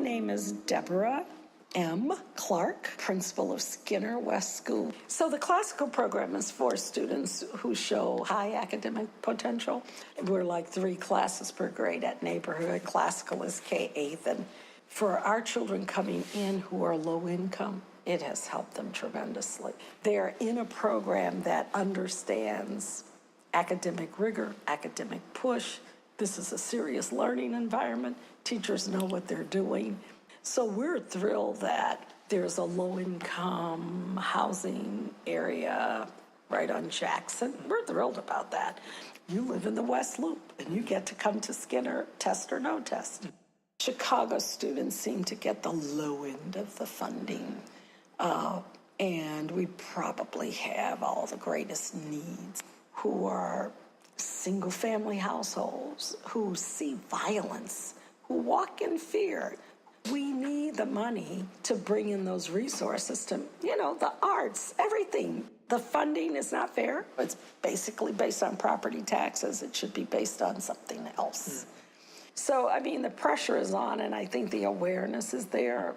name is Deborah M. Clark, principal of Skinner West School. So the classical program is for students who show high academic potential. We're like 3 classes per grade at neighborhood. Classical is K-8. And for our children coming in who are low income, it has helped them tremendously. They're in a program that understands academic rigor, academic push. This is a serious learning environment. Teachers know what they're doing. So we're thrilled that there's a low-income housing area right on Jackson. We're thrilled about that. You live in the West Loop, and you get to come to Skinner, test or no test. Chicago students seem to get the low end of the funding, and we probably have all the greatest needs, who are single-family households, who see violence, who walk in fear. We need the money to bring in those resources to, the arts, everything. The funding is not fair. It's basically based on property taxes. It should be based on something else. So, the pressure is on, and I think the awareness is there.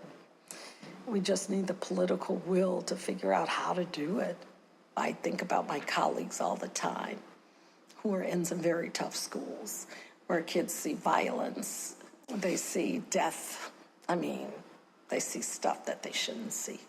We just need the political will to figure out how to do it. I think about my colleagues all the time who are in some very tough schools where kids see violence, they see death. They see stuff that they shouldn't see.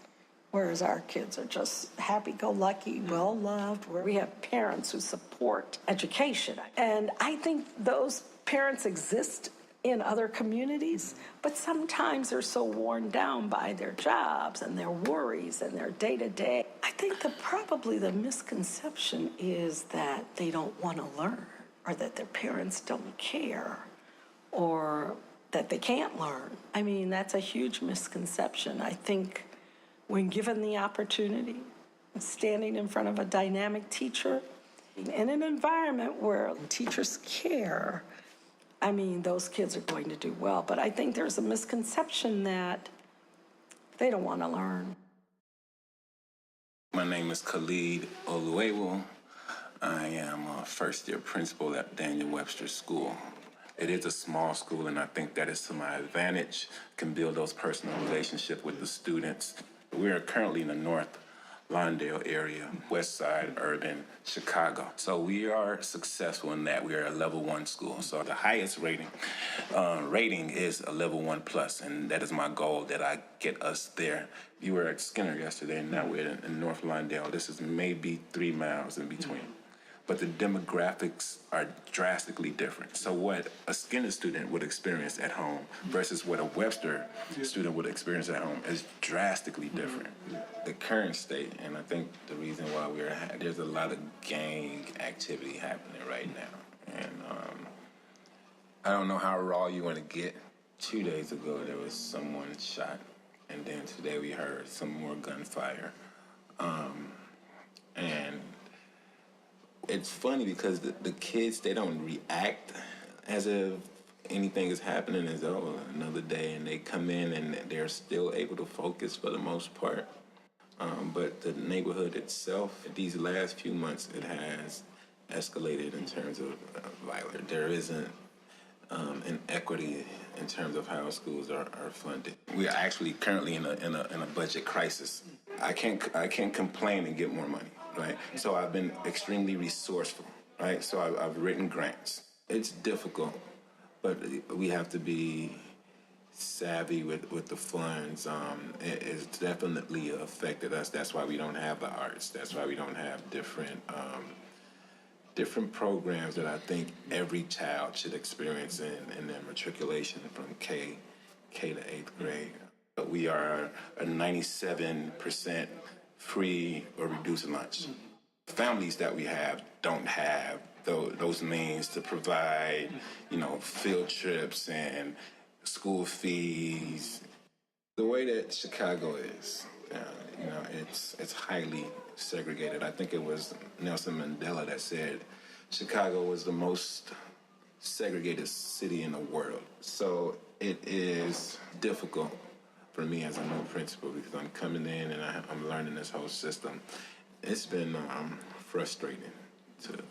Whereas our kids are just happy-go-lucky, well-loved, where we have parents who support education. And I think those parents exist in other communities, but sometimes they're so worn down by their jobs and their worries and their day-to-day. I think probably the misconception is that they don't want to learn, or that their parents don't care, or that they can't learn. That's a huge misconception. I think when given the opportunity, standing in front of a dynamic teacher in an environment where teachers care, those kids are going to do well. But I think there's a misconception that they don't want to learn. My name is Khalid Oluewu. I am a first-year principal at Daniel Webster School. It is a small school, and I think that is to my advantage. Can build those personal relationships with the students. We are currently in the North Lawndale area, West Side, urban Chicago. So we are successful in that. We are a level 1 school. So the highest rating is a level 1 plus, and that is my goal, that I get us there. You were at Skinner yesterday, and now we're in North Lawndale. This is maybe 3 miles in between. But the demographics are drastically different. So what a Skinner student would experience at home versus what a Webster student would experience at home is drastically different. The current state, and I think the reason why there's a lot of gang activity happening right now. And I don't know how raw you want to get. 2 days ago, there was someone shot, and then today we heard some more gunfire. And it's funny because the kids, they don't react as if anything is happening, as another day, and they come in and they're still able to focus for the most part. But the neighborhood itself, these last few months, it has escalated in terms of violence. There isn't an equity in terms of how schools are funded. We are actually currently in a budget crisis. I can't complain and get more money. Right? So I've been extremely resourceful, right? So I've written grants. It's difficult, but we have to be savvy with the funds. It's definitely affected us. That's why we don't have the arts. That's why we don't have different programs that I think every child should experience in their matriculation from K to 8th grade. But we are a 97% free or reduced lunch. Families that we have don't have those means to provide, field trips and school fees. The way that Chicago is, it's highly segregated. I think it was Nelson Mandela that said Chicago was the most segregated city in the world. So it is difficult for me as a new principal because I'm coming in and I'm learning this whole system. It's been frustrating,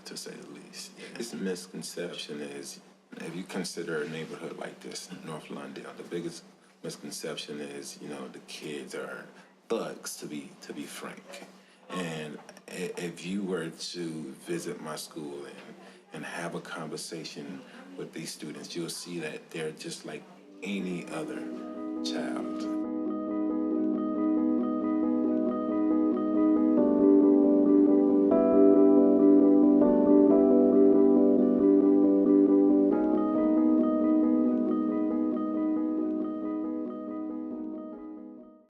to say the least. This misconception is, if you consider a neighborhood like this, North Lawndale, the biggest misconception is, the kids are thugs, to be frank. And if you were to visit my school and have a conversation with these students, you'll see that they're just like any other child.